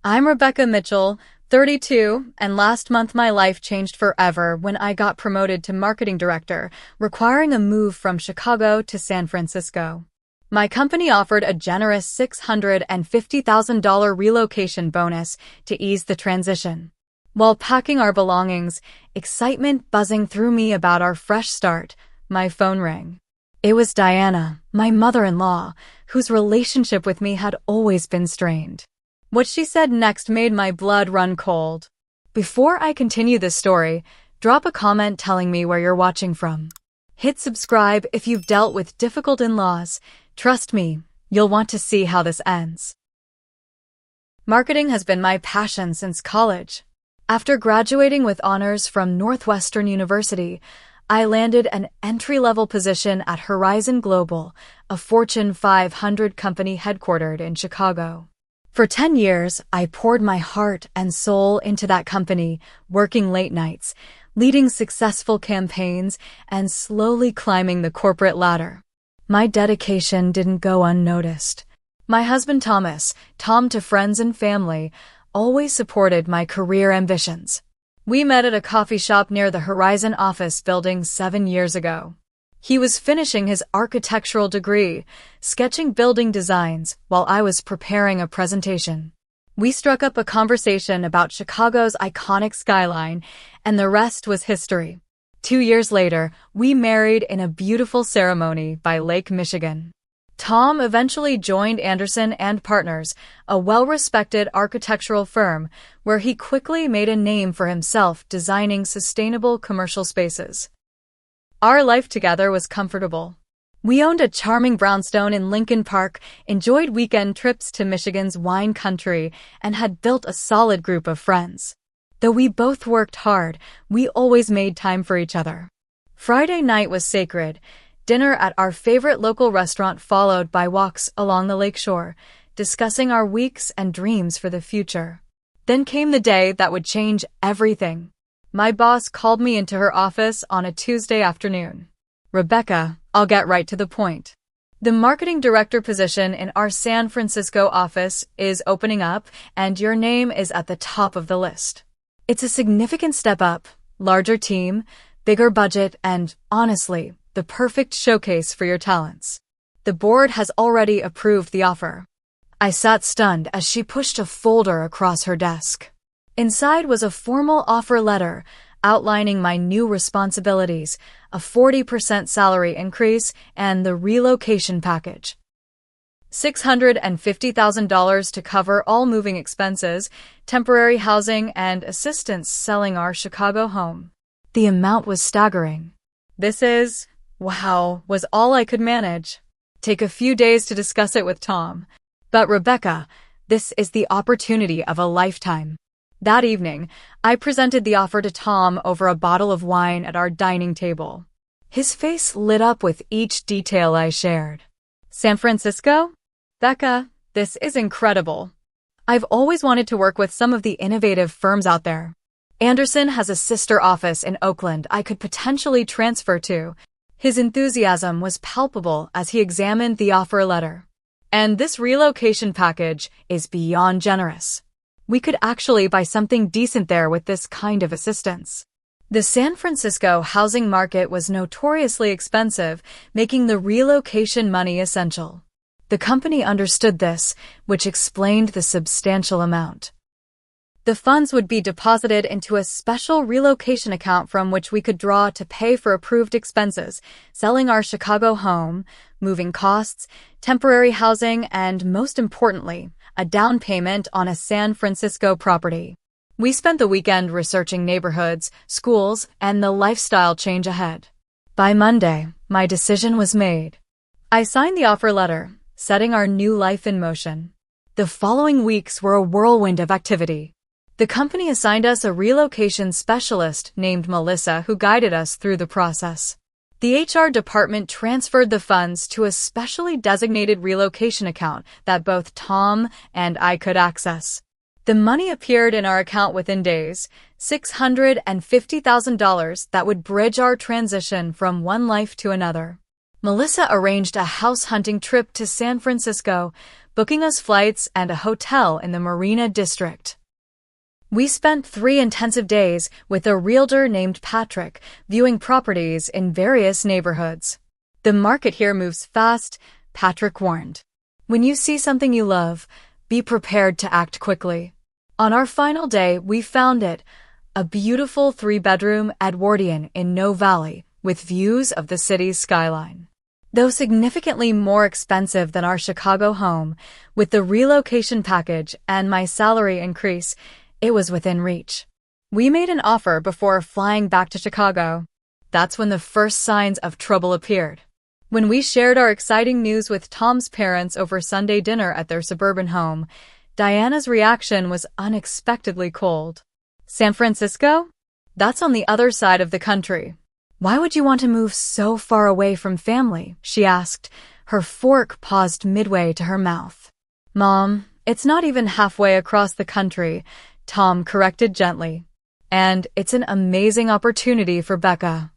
I'm Rebecca Mitchell, 32, and last month my life changed forever when I got promoted to marketing director, requiring a move from Chicago to San Francisco. My company offered a generous $650,000 relocation bonus to ease the transition. While packing our belongings, excitement buzzing through me about our fresh start, my phone rang. It was Diana, my mother-in-law, whose relationship with me had always been strained. What she said next made my blood run cold. Before I continue this story, drop a comment telling me where you're watching from. Hit subscribe if you've dealt with difficult in-laws. Trust me, you'll want to see how this ends. Marketing has been my passion since college. After graduating with honors from Northwestern University, I landed an entry-level position at Horizon Global, a Fortune 500 company headquartered in Chicago. For 10 years, I poured my heart and soul into that company, working late nights, leading successful campaigns, and slowly climbing the corporate ladder. My dedication didn't go unnoticed. My husband Thomas, Tom to friends and family, always supported my career ambitions. We met at a coffee shop near the Horizon office building 7 years ago. He was finishing his architectural degree, sketching building designs while I was preparing a presentation. We struck up a conversation about Chicago's iconic skyline, and the rest was history. 2 years later, we married in a beautiful ceremony by Lake Michigan. Tom eventually joined Anderson and Partners, a well-respected architectural firm, where he quickly made a name for himself designing sustainable commercial spaces. Our life together was comfortable. We owned a charming brownstone in Lincoln Park, enjoyed weekend trips to Michigan's wine country, and had built a solid group of friends. Though we both worked hard, we always made time for each other. Friday night was sacred. Dinner at our favorite local restaurant followed by walks along the lakeshore, discussing our weeks and dreams for the future. Then came the day that would change everything. My boss called me into her office on a Tuesday afternoon. "Rebecca, I'll get right to the point. The marketing director position in our San Francisco office is opening up, and your name is at the top of the list. It's a significant step up, larger team, bigger budget, and, honestly, the perfect showcase for your talents. The board has already approved the offer." I sat stunned as she pushed a folder across her desk. Inside was a formal offer letter outlining my new responsibilities, a 40% salary increase, and the relocation package. $650,000 to cover all moving expenses, temporary housing, and assistance selling our Chicago home. The amount was staggering. Was all I could manage. Take a few days to discuss it with Tom. But Rebecca, this is the opportunity of a lifetime. That evening, I presented the offer to Tom over a bottle of wine at our dining table. His face lit up with each detail I shared. "San Francisco? Becca, this is incredible. I've always wanted to work with some of the innovative firms out there. Anderson has a sister office in Oakland I could potentially transfer to." His enthusiasm was palpable as he examined the offer letter. "And this relocation package is beyond generous. We could actually buy something decent there with this kind of assistance." The San Francisco housing market was notoriously expensive, making the relocation money essential. The company understood this, which explained the substantial amount. The funds would be deposited into a special relocation account from which we could draw to pay for approved expenses, selling our Chicago home, moving costs, temporary housing, and, most importantly, a down payment on a San Francisco property. We spent the weekend researching neighborhoods, schools, and the lifestyle change ahead. By Monday, my decision was made. I signed the offer letter, setting our new life in motion. The following weeks were a whirlwind of activity. The company assigned us a relocation specialist named Melissa who guided us through the process. The HR department transferred the funds to a specially designated relocation account that both Tom and I could access. The money appeared in our account within days, $650,000 that would bridge our transition from one life to another. Melissa arranged a house hunting trip to San Francisco, booking us flights and a hotel in the Marina District. We spent 3 intensive days with a realtor named Patrick, viewing properties in various neighborhoods. "The market here moves fast," Patrick warned. "When you see something you love, be prepared to act quickly." On our final day, we found it, a beautiful 3-bedroom Edwardian in No Valley, with views of the city's skyline. Though significantly more expensive than our Chicago home, with the relocation package and my salary increase, it was within reach. We made an offer before flying back to Chicago. That's when the first signs of trouble appeared. When we shared our exciting news with Tom's parents over Sunday dinner at their suburban home, Diana's reaction was unexpectedly cold. "San Francisco? That's on the other side of the country. Why would you want to move so far away from family?" she asked, her fork paused midway to her mouth. "Mom, it's not even halfway across the country," Tom corrected gently. "And it's an amazing opportunity for Becca."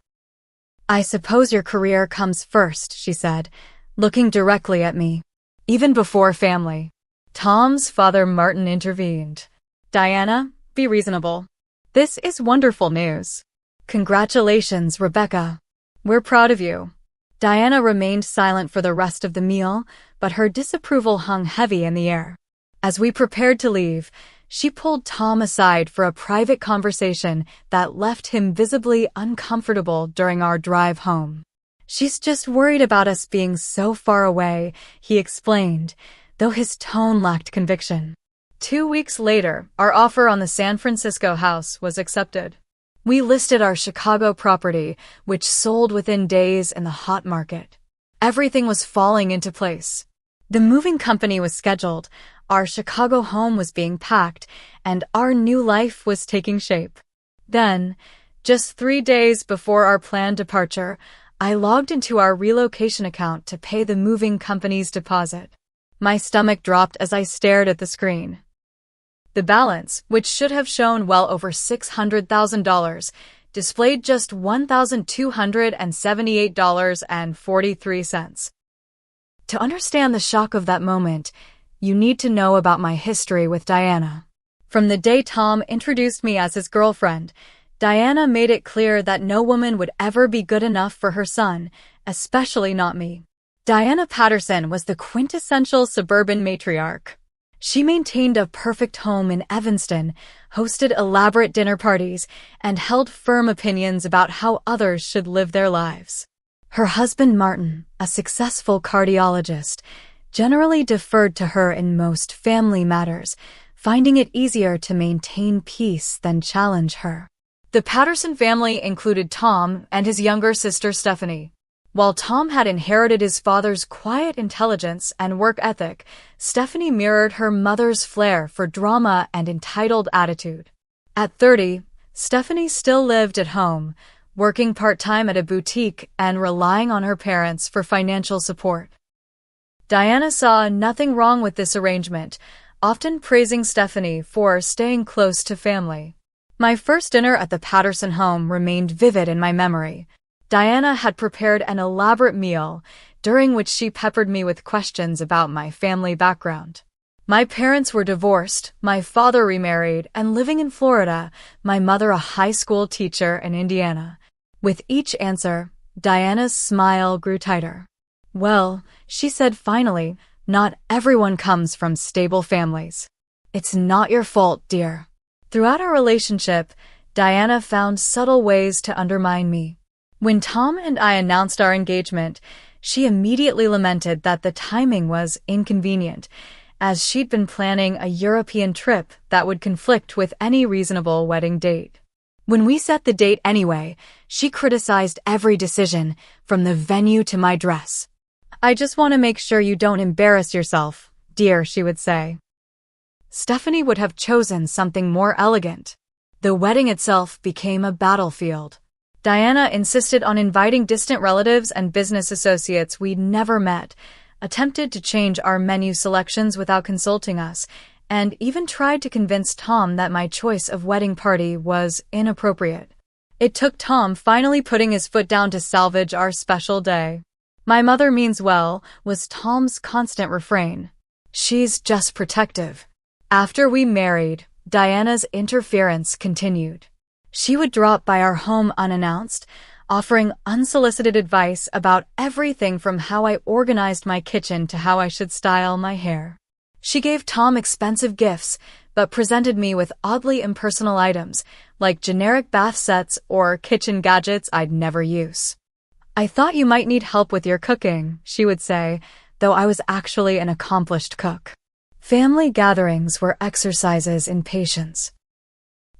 "I suppose your career comes first," she said, looking directly at me. "Even before family." Tom's father Martin intervened. "Diana, be reasonable. This is wonderful news. Congratulations, Rebecca. We're proud of you." Diana remained silent for the rest of the meal, but her disapproval hung heavy in the air. As we prepared to leave, she pulled Tom aside for a private conversation that left him visibly uncomfortable during our drive home. "She's just worried about us being so far away," he explained, though his tone lacked conviction. 2 weeks later, our offer on the San Francisco house was accepted. We listed our Chicago property, which sold within days in the hot market. Everything was falling into place. The moving company was scheduled, our Chicago home was being packed, and our new life was taking shape. Then, just 3 days before our planned departure, I logged into our relocation account to pay the moving company's deposit. My stomach dropped as I stared at the screen. The balance, which should have shown well over $600,000, displayed just $1,278.43. To understand the shock of that moment, you need to know about my history with Diana. From the day Tom introduced me as his girlfriend, Diana made it clear that no woman would ever be good enough for her son, especially not me. Diana Patterson was the quintessential suburban matriarch. She maintained a perfect home in Evanston, hosted elaborate dinner parties, and held firm opinions about how others should live their lives. Her husband Martin, a successful cardiologist, generally deferred to her in most family matters, finding it easier to maintain peace than challenge her. The Patterson family included Tom and his younger sister Stephanie. While Tom had inherited his father's quiet intelligence and work ethic, Stephanie mirrored her mother's flair for drama and entitled attitude. At 30, Stephanie still lived at home, working part-time at a boutique and relying on her parents for financial support. Diana saw nothing wrong with this arrangement, often praising Stephanie for staying close to family. My first dinner at the Patterson home remained vivid in my memory. Diana had prepared an elaborate meal, during which she peppered me with questions about my family background. My parents were divorced, my father remarried, and living in Florida, my mother a high school teacher in Indiana. With each answer, Diana's smile grew tighter. "Well," she said finally, "not everyone comes from stable families. It's not your fault, dear." Throughout our relationship, Diana found subtle ways to undermine me. When Tom and I announced our engagement, she immediately lamented that the timing was inconvenient, as she'd been planning a European trip that would conflict with any reasonable wedding date. When we set the date anyway, she criticized every decision, from the venue to my dress. "I just want to make sure you don't embarrass yourself, dear," she would say. Stephanie would have chosen something more elegant. The wedding itself became a battlefield. Diana insisted on inviting distant relatives and business associates we'd never met, attempted to change our menu selections without consulting us, and even tried to convince Tom that my choice of wedding party was inappropriate. It took Tom finally putting his foot down to salvage our special day. "My mother means well," was Tom's constant refrain. She's just protective. After we married, Diana's interference continued. She would drop by our home unannounced, offering unsolicited advice about everything from how I organized my kitchen to how I should style my hair. She gave Tom expensive gifts, but presented me with oddly impersonal items, like generic bath sets or kitchen gadgets I'd never use. "I thought you might need help with your cooking," she would say, though I was actually an accomplished cook. Family gatherings were exercises in patience.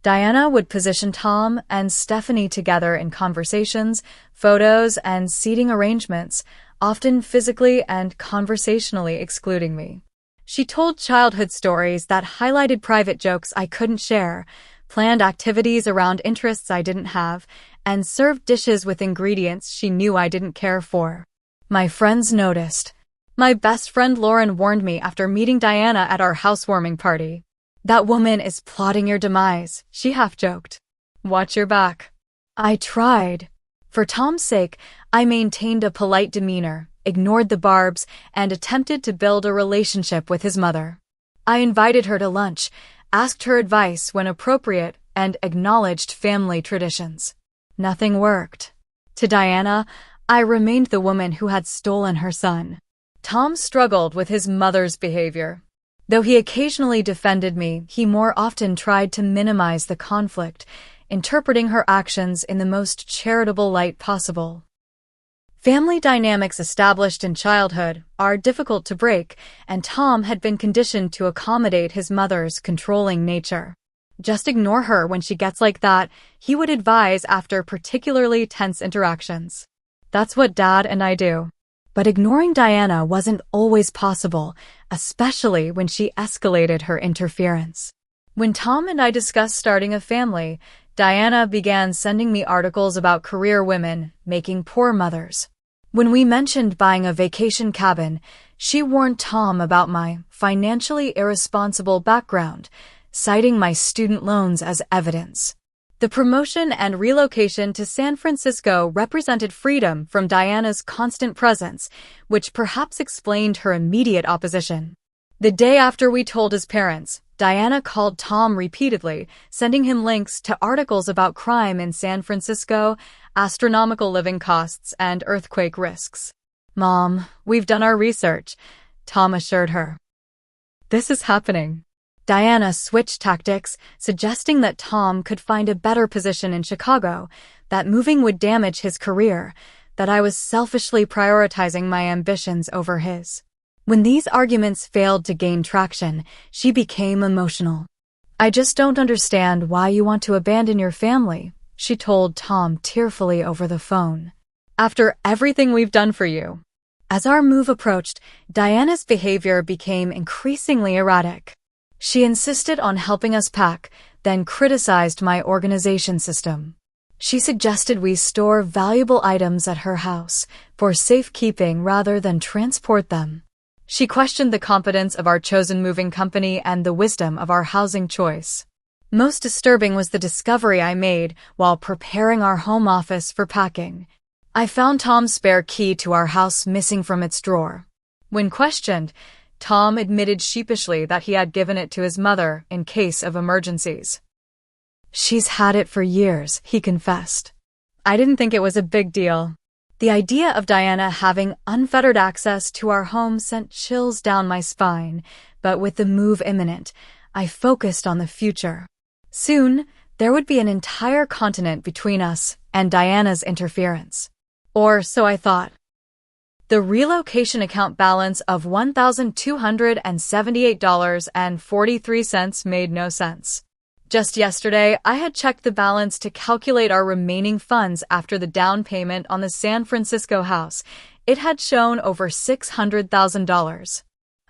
Diana would position Tom and Stephanie together in conversations, photos, and seating arrangements, often physically and conversationally excluding me. She told childhood stories that highlighted private jokes I couldn't share, planned activities around interests I didn't have, and served dishes with ingredients she knew I didn't care for. My friends noticed. My best friend Lauren warned me after meeting Diana at our housewarming party. "That woman is plotting your demise," she half-joked. "Watch your back." I tried. For Tom's sake, I maintained a polite demeanor, ignored the barbs, and attempted to build a relationship with his mother. I invited her to lunch, asked her advice when appropriate, and acknowledged family traditions. Nothing worked. To Diana, I remained the woman who had stolen her son. Tom struggled with his mother's behavior. Though he occasionally defended me, he more often tried to minimize the conflict, interpreting her actions in the most charitable light possible. Family dynamics established in childhood are difficult to break, and Tom had been conditioned to accommodate his mother's controlling nature. "Just ignore her when she gets like that," he would advise after particularly tense interactions. That's what Dad and I do. But ignoring Diana wasn't always possible, especially when she escalated her interference. When Tom and I discussed starting a family, Diana began sending me articles about career women making poor mothers. When we mentioned buying a vacation cabin, she warned Tom about my financially irresponsible background, citing my student loans as evidence. The promotion and relocation to San Francisco represented freedom from Diana's constant presence, which perhaps explained her immediate opposition. The day after we told his parents, Diana called Tom repeatedly, sending him links to articles about crime in San Francisco, astronomical living costs, and earthquake risks. "Mom, we've done our research," Tom assured her. "This is happening." Diana switched tactics, suggesting that Tom could find a better position in Chicago, that moving would damage his career, that I was selfishly prioritizing my ambitions over his. When these arguments failed to gain traction, she became emotional. "I just don't understand why you want to abandon your family," she told Tom tearfully over the phone. "After everything we've done for you." As our move approached, Diana's behavior became increasingly erratic. She insisted on helping us pack, then criticized my organization system. She suggested we store valuable items at her house for safekeeping rather than transport them. She questioned the competence of our chosen moving company and the wisdom of our housing choice. Most disturbing was the discovery I made while preparing our home office for packing. I found Tom's spare key to our house missing from its drawer. When questioned, Tom admitted sheepishly that he had given it to his mother in case of emergencies. "She's had it for years," he confessed. I didn't think it was a big deal. The idea of Diana having unfettered access to our home sent chills down my spine, but with the move imminent, I focused on the future. Soon, there would be an entire continent between us and Diana's interference. Or so I thought. The relocation account balance of $1,278.43 made no sense. Just yesterday, I had checked the balance to calculate our remaining funds after the down payment on the San Francisco house. It had shown over $600,000.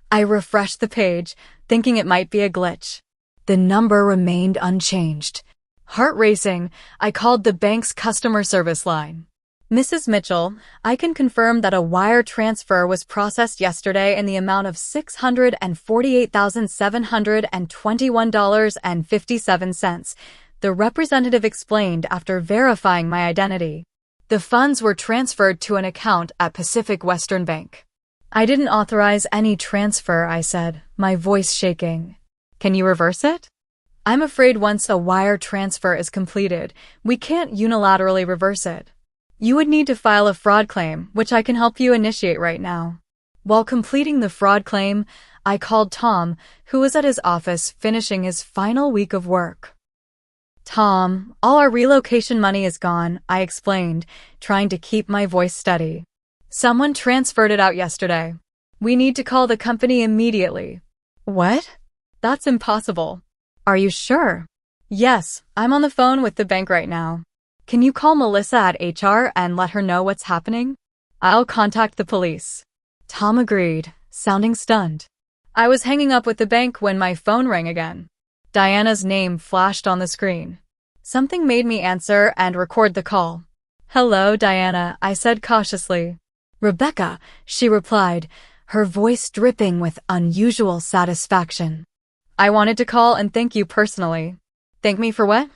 I refreshed the page, thinking it might be a glitch. The number remained unchanged. Heart racing, I called the bank's customer service line. "Mrs. Mitchell, I can confirm that a wire transfer was processed yesterday in the amount of $648,721.57, the representative explained after verifying my identity. The funds were transferred to an account at Pacific Western Bank. I didn't authorize any transfer, I said, my voice shaking. Can you reverse it? I'm afraid once a wire transfer is completed, we can't unilaterally reverse it. You would need to file a fraud claim, which I can help you initiate right now. While completing the fraud claim, I called Tom, who was at his office finishing his final week of work. Tom, all our relocation money is gone, I explained, trying to keep my voice steady. Someone transferred it out yesterday. We need to call the company immediately. What? That's impossible. Are you sure? Yes, I'm on the phone with the bank right now. Can you call Melissa at HR and let her know what's happening? I'll contact the police. Tom agreed, sounding stunned. I was hanging up with the bank when my phone rang again. Diana's name flashed on the screen. Something made me answer and record the call. Hello, Diana, I said cautiously. Rebecca, she replied, her voice dripping with unusual satisfaction. I wanted to call and thank you personally. Thank me for what?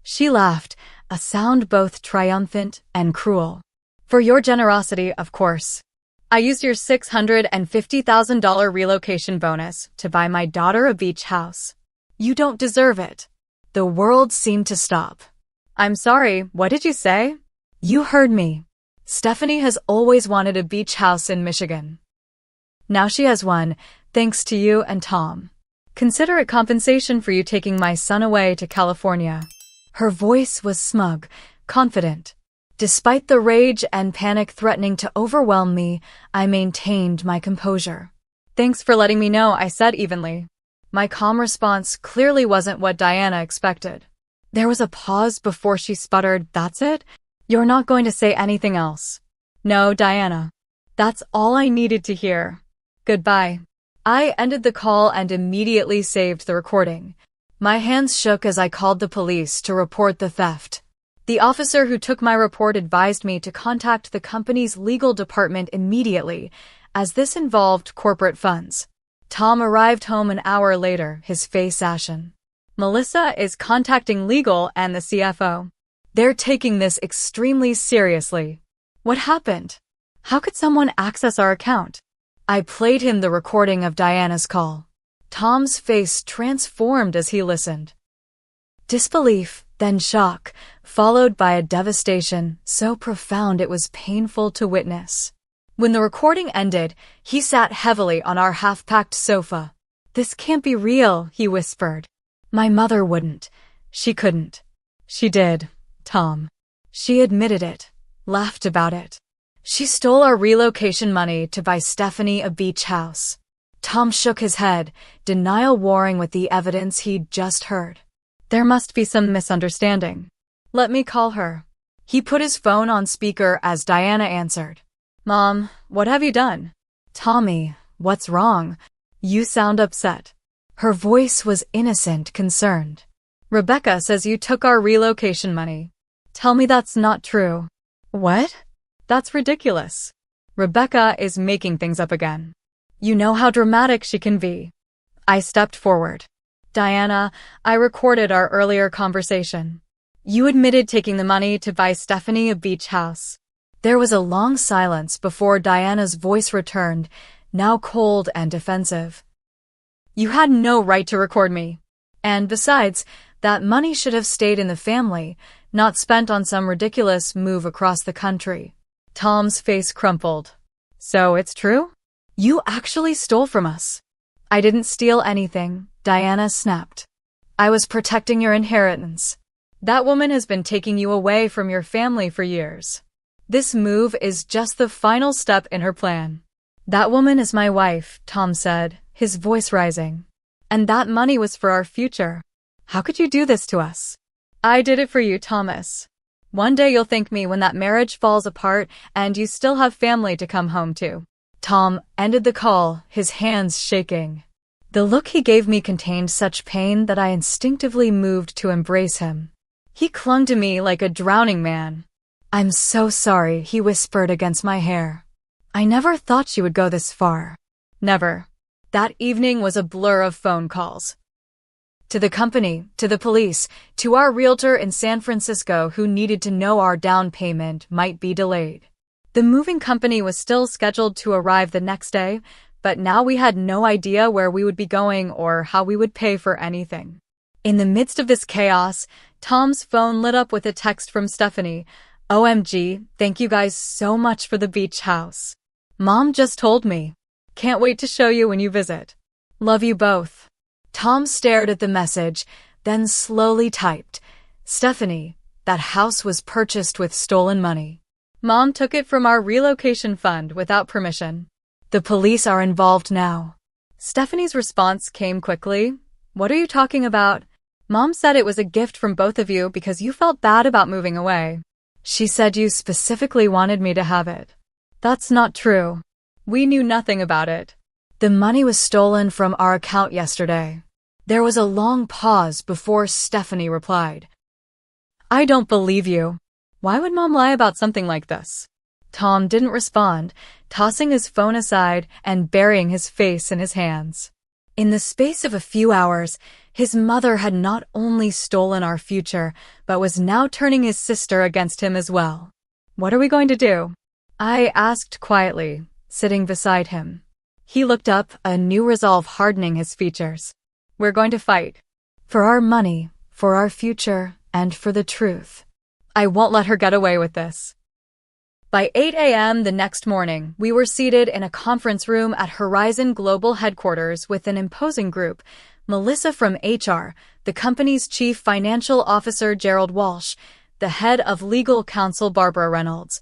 She laughed, a sound both triumphant and cruel. For your generosity, of course. I used your $650,000 relocation bonus to buy my daughter a beach house. You don't deserve it. The world seemed to stop. I'm sorry, what did you say? You heard me. Stephanie has always wanted a beach house in Michigan. Now she has one, thanks to you and Tom. Consider it compensation for you taking my son away to California. Her voice was smug, confident. Despite the rage and panic threatening to overwhelm me, I maintained my composure. Thanks for letting me know, I said evenly. My calm response clearly wasn't what Diana expected. There was a pause before she sputtered, That's it? You're not going to say anything else. No, Diana. That's all I needed to hear. Goodbye. I ended the call and immediately saved the recording. My hands shook as I called the police to report the theft. The officer who took my report advised me to contact the company's legal department immediately, as this involved corporate funds. Tom arrived home an hour later, his face ashen. Melissa is contacting legal and the CFO. They're taking this extremely seriously. What happened? How could someone access our account? I played him the recording of Diana's call. Tom's face transformed as he listened. Disbelief, then shock, followed by a devastation so profound it was painful to witness. When the recording ended, he sat heavily on our half-packed sofa. This can't be real, he whispered. My mother wouldn't. She couldn't. She did, Tom. She admitted it, laughed about it. She stole our relocation money to buy Stephanie a beach house. Tom shook his head, denial warring with the evidence he'd just heard. There must be some misunderstanding. Let me call her. He put his phone on speaker as Diana answered. Mom, what have you done? Tommy, what's wrong? You sound upset. Her voice was innocent, concerned. Rebecca says you took our relocation money. Tell me that's not true. What? That's ridiculous. Rebecca is making things up again. You know how dramatic she can be. I stepped forward. Diana, I recorded our earlier conversation. You admitted taking the money to buy Stephanie a beach house. There was a long silence before Diana's voice returned, now cold and defensive. You had no right to record me. And besides, that money should have stayed in the family, not spent on some ridiculous move across the country. Tom's face crumpled. So it's true? You actually stole from us. I didn't steal anything, Diana snapped. I was protecting your inheritance. That woman has been taking you away from your family for years. This move is just the final step in her plan. That woman is my wife, Tom said, his voice rising. And that money was for our future. How could you do this to us? I did it for you, Thomas. One day you'll thank me when that marriage falls apart and you still have family to come home to. Tom ended the call, his hands shaking. The look he gave me contained such pain that I instinctively moved to embrace him. He clung to me like a drowning man. I'm so sorry, he whispered against my hair. I never thought she would go this far. Never. That evening was a blur of phone calls. To the company, to the police, to our realtor in San Francisco who needed to know our down payment might be delayed. The moving company was still scheduled to arrive the next day, but now we had no idea where we would be going or how we would pay for anything. In the midst of this chaos, Tom's phone lit up with a text from Stephanie. OMG, thank you guys so much for the beach house. Mom just told me. Can't wait to show you when you visit. Love you both. Tom stared at the message, then slowly typed, Stephanie, that house was purchased with stolen money. Mom took it from our relocation fund without permission. The police are involved now. Stephanie's response came quickly. What are you talking about? Mom said it was a gift from both of you because you felt bad about moving away. She said you specifically wanted me to have it. That's not true. We knew nothing about it. The money was stolen from our account yesterday. There was a long pause before Stephanie replied. I don't believe you. Why would Mom lie about something like this? Tom didn't respond, tossing his phone aside and burying his face in his hands. In the space of a few hours, his mother had not only stolen our future, but was now turning his sister against him as well. What are we going to do? I asked quietly, sitting beside him. He looked up, a new resolve hardening his features. We're going to fight. For our money, for our future, and for the truth. I won't let her get away with this. By 8 a.m. the next morning, we were seated in a conference room at Horizon Global headquarters with an imposing group. Melissa from HR, the company's chief financial officer Gerald Walsh, the head of legal counsel Barbara Reynolds,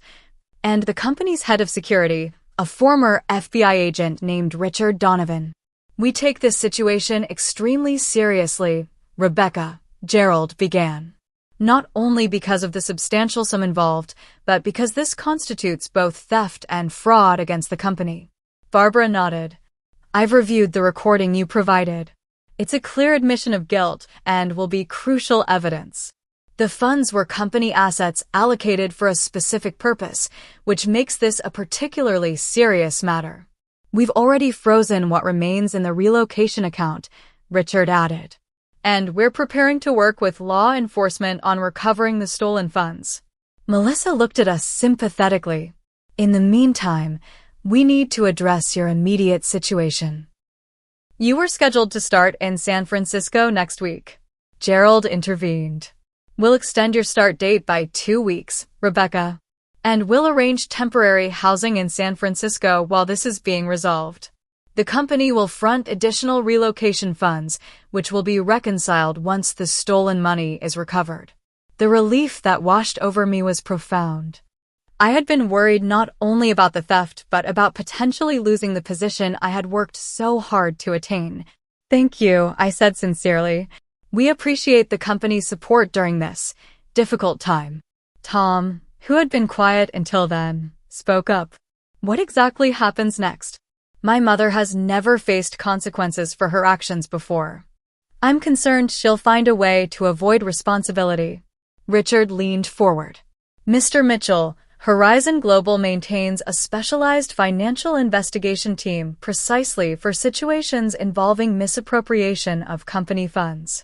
and the company's head of security, a former FBI agent named Richard Donovan. We take this situation extremely seriously, Rebecca, Gerald began. Not only because of the substantial sum involved, but because this constitutes both theft and fraud against the company. Barbara nodded. I've reviewed the recording you provided. It's a clear admission of guilt and will be crucial evidence. The funds were company assets allocated for a specific purpose, which makes this a particularly serious matter. We've already frozen what remains in the relocation account, Richard added. And we're preparing to work with law enforcement on recovering the stolen funds. Melissa looked at us sympathetically. In the meantime, we need to address your immediate situation. You were scheduled to start in San Francisco next week. Gerald intervened. We'll extend your start date by 2 weeks, Rebecca. And we'll arrange temporary housing in San Francisco while this is being resolved. The company will front additional relocation funds, which will be reconciled once the stolen money is recovered. The relief that washed over me was profound. I had been worried not only about the theft, but about potentially losing the position I had worked so hard to attain. Thank you, I said sincerely. We appreciate the company's support during this difficult time. Tom, who had been quiet until then, spoke up. What exactly happens next? My mother has never faced consequences for her actions before. I'm concerned she'll find a way to avoid responsibility. Richard leaned forward. Mr. Mitchell, Horizon Global maintains a specialized financial investigation team precisely for situations involving misappropriation of company funds.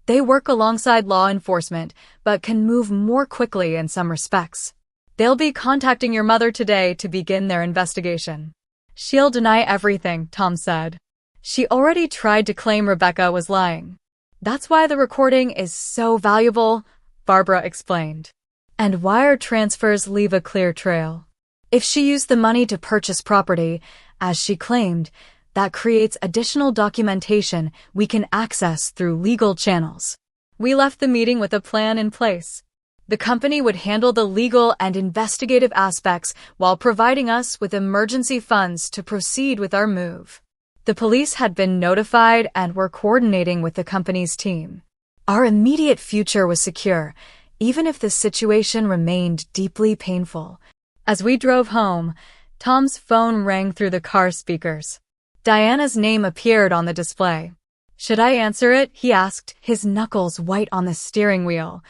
They work alongside law enforcement, but can move more quickly in some respects. They'll be contacting your mother today to begin their investigation. She'll deny everything, Tom said. She already tried to claim Rebecca was lying. That's why the recording is so valuable, Barbara explained. And wire transfers leave a clear trail. If she used the money to purchase property, as she claimed, that creates additional documentation we can access through legal channels. We left the meeting with a plan in place. The company would handle the legal and investigative aspects while providing us with emergency funds to proceed with our move. The police had been notified and were coordinating with the company's team. Our immediate future was secure, even if the situation remained deeply painful. As we drove home, Tom's phone rang through the car speakers. Diana's name appeared on the display. Should I answer it? He asked, his knuckles white on the steering wheel.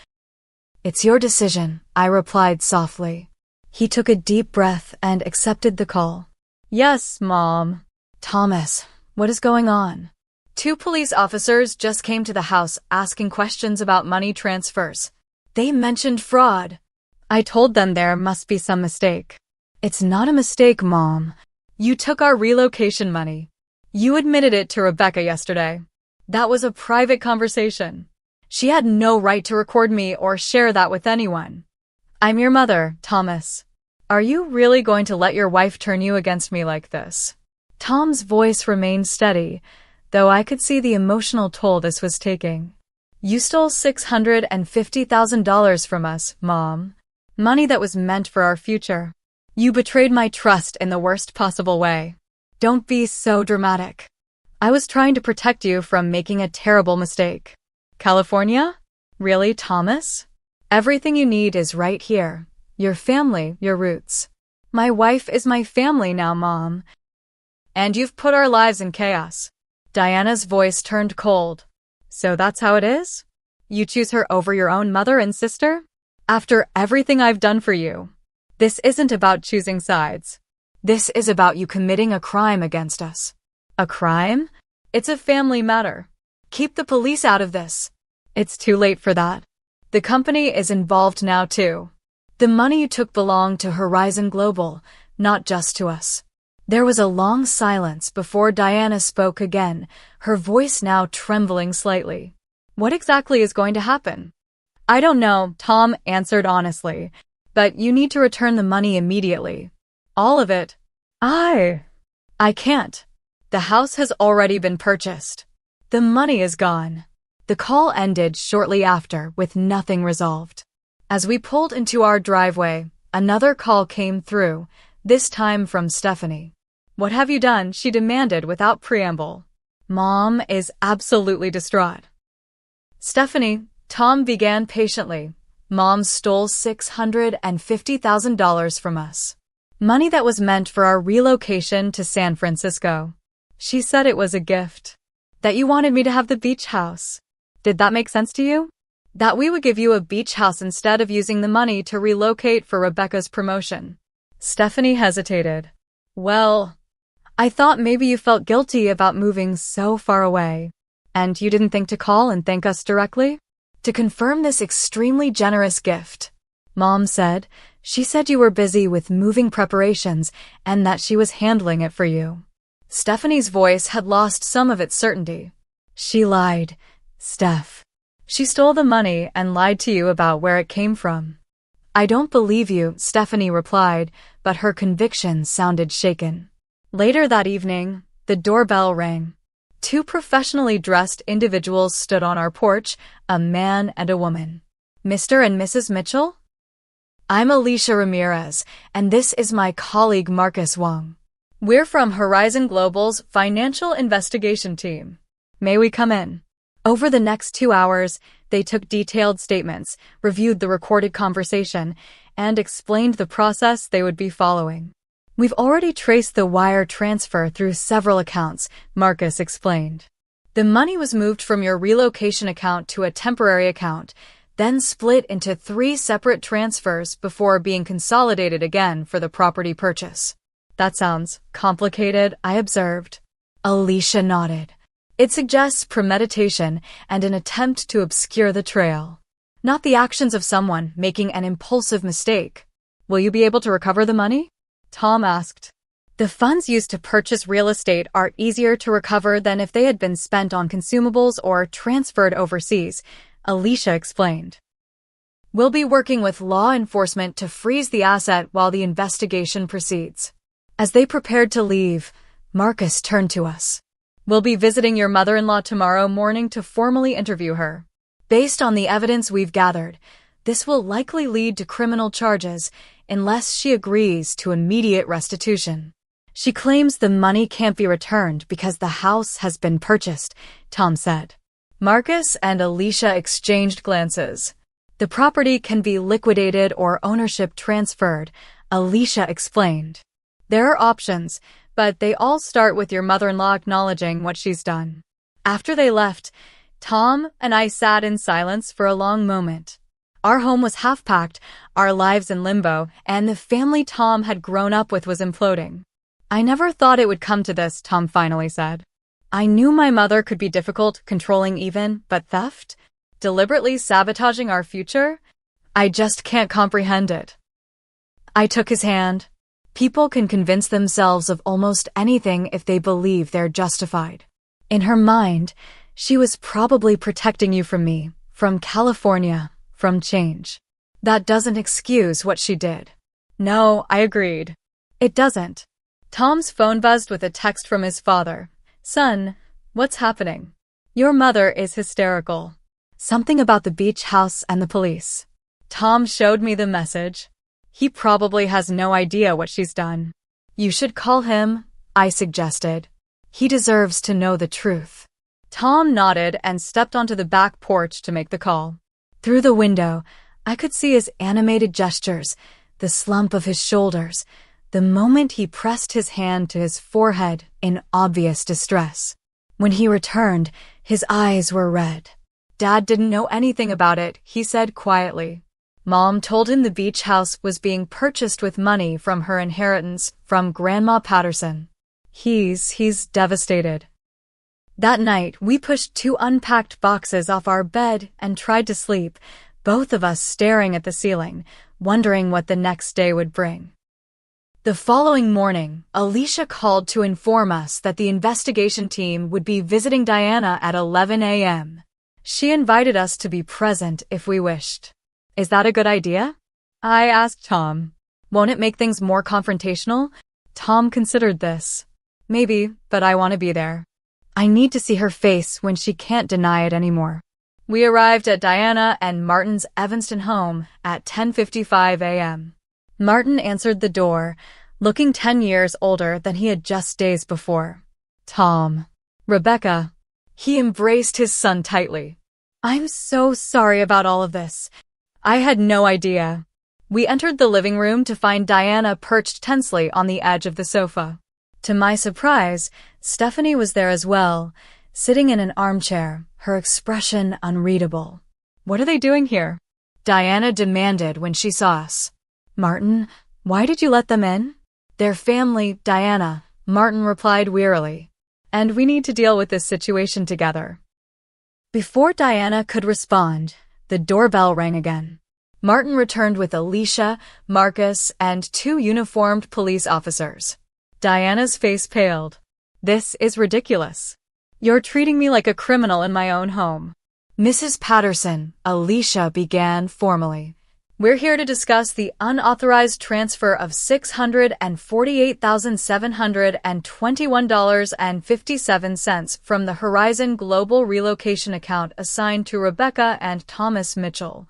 It's your decision, I replied softly. He took a deep breath and accepted the call. Yes, Mom. Thomas, what is going on? 2 police officers just came to the house asking questions about money transfers. They mentioned fraud. I told them there must be some mistake. It's not a mistake, Mom. You took our relocation money. You admitted it to Rebecca yesterday. That was a private conversation. She had no right to record me or share that with anyone. I'm your mother, Thomas. Are you really going to let your wife turn you against me like this? Tom's voice remained steady, though I could see the emotional toll this was taking. You stole $650,000 from us, Mom. Money that was meant for our future. You betrayed my trust in the worst possible way. Don't be so dramatic. I was trying to protect you from making a terrible mistake. California? Really, Thomas? Everything you need is right here. Your family, your roots. My wife is my family now, Mom. And you've put our lives in chaos. Diana's voice turned cold. So that's how it is? You choose her over your own mother and sister? After everything I've done for you. This isn't about choosing sides. This is about you committing a crime against us. A crime? It's a family matter. Keep the police out of this. It's too late for that. The company is involved now too. The money you took belonged to Horizon Global, not just to us. There was a long silence before Diana spoke again, her voice now trembling slightly. What exactly is going to happen? I don't know, Tom answered honestly, but you need to return the money immediately. All of it. I can't. The house has already been purchased. The money is gone. The call ended shortly after with nothing resolved. As we pulled into our driveway, another call came through, this time from Stephanie. What have you done? She demanded without preamble. Mom is absolutely distraught. Stephanie, Tom began patiently. Mom stole $650,000 from us. Money that was meant for our relocation to San Francisco. She said it was a gift. That you wanted me to have the beach house. Did that make sense to you? That we would give you a beach house instead of using the money to relocate for Rebecca's promotion. Stephanie hesitated. Well, I thought maybe you felt guilty about moving so far away. And you didn't think to call and thank us directly? To confirm this extremely generous gift. Mom said, she said you were busy with moving preparations and that she was handling it for you. Stephanie's voice had lost some of its certainty. She lied, Steph. She stole the money and lied to you about where it came from. I don't believe you, Stephanie replied, but her conviction sounded shaken. Later that evening, the doorbell rang. Two professionally dressed individuals stood on our porch, a man and a woman. Mr. and Mrs. Mitchell? I'm Alicia Ramirez, and this is my colleague Marcus Wong. We're from Horizon Global's financial investigation team. May we come in? Over the next 2 hours, they took detailed statements, reviewed the recorded conversation, and explained the process they would be following. We've already traced the wire transfer through several accounts, Marcus explained. The money was moved from your relocation account to a temporary account, then split into 3 separate transfers before being consolidated again for the property purchase. That sounds complicated, I observed. Alicia nodded. It suggests premeditation and an attempt to obscure the trail. Not the actions of someone making an impulsive mistake. Will you be able to recover the money? Tom asked. The funds used to purchase real estate are easier to recover than if they had been spent on consumables or transferred overseas, Alicia explained. We'll be working with law enforcement to freeze the asset while the investigation proceeds. As they prepared to leave, Marcus turned to us. We'll be visiting your mother-in-law tomorrow morning to formally interview her. Based on the evidence we've gathered, this will likely lead to criminal charges unless she agrees to immediate restitution. She claims the money can't be returned because the house has been purchased, Tom said. Marcus and Alicia exchanged glances. The property can be liquidated or ownership transferred, Alicia explained. There are options, but they all start with your mother-in-law acknowledging what she's done. After they left, Tom and I sat in silence for a long moment. Our home was half-packed, our lives in limbo, and the family Tom had grown up with was imploding. I never thought it would come to this, Tom finally said. I knew my mother could be difficult, controlling even, but theft? Deliberately sabotaging our future? I just can't comprehend it. I took his hand. People can convince themselves of almost anything if they believe they're justified. In her mind, she was probably protecting you from me, from California, from change. That doesn't excuse what she did. No, I agreed. It doesn't. Tom's phone buzzed with a text from his father. Son, what's happening? Your mother is hysterical. Something about the beach house and the police. Tom showed me the message. He probably has no idea what she's done. You should call him, I suggested. He deserves to know the truth. Tom nodded and stepped onto the back porch to make the call. Through the window, I could see his animated gestures, the slump of his shoulders, the moment he pressed his hand to his forehead in obvious distress. When he returned, his eyes were red. Dad didn't know anything about it, he said quietly. Mom told him the beach house was being purchased with money from her inheritance from Grandma Patterson. He's devastated. That night, we pushed 2 unpacked boxes off our bed and tried to sleep, both of us staring at the ceiling, wondering what the next day would bring. The following morning, Alicia called to inform us that the investigation team would be visiting Diana at 11 a.m. She invited us to be present if we wished. Is that a good idea? I asked Tom. Won't it make things more confrontational? Tom considered this. Maybe, but I want to be there. I need to see her face when she can't deny it anymore. We arrived at Diana and Martin's Evanston home at 10:55 a.m. Martin answered the door, looking 10 years older than he had just days before. Tom. Rebecca. He embraced his son tightly. I'm so sorry about all of this. I had no idea. We entered the living room to find Diana perched tensely on the edge of the sofa. To my surprise, Stephanie was there as well, sitting in an armchair, her expression unreadable. What are they doing here? Diana demanded when she saw us. Martin, why did you let them in? Their family, Diana, Martin replied wearily. And we need to deal with this situation together. Before Diana could respond, the doorbell rang again. Martin returned with Alicia, Marcus, and 2 uniformed police officers. Diana's face paled. This is ridiculous. You're treating me like a criminal in my own home. Mrs. Patterson, Alicia began formally. We're here to discuss the unauthorized transfer of $648,721.57 from the Horizon Global Relocation account assigned to Rebecca and Thomas Mitchell.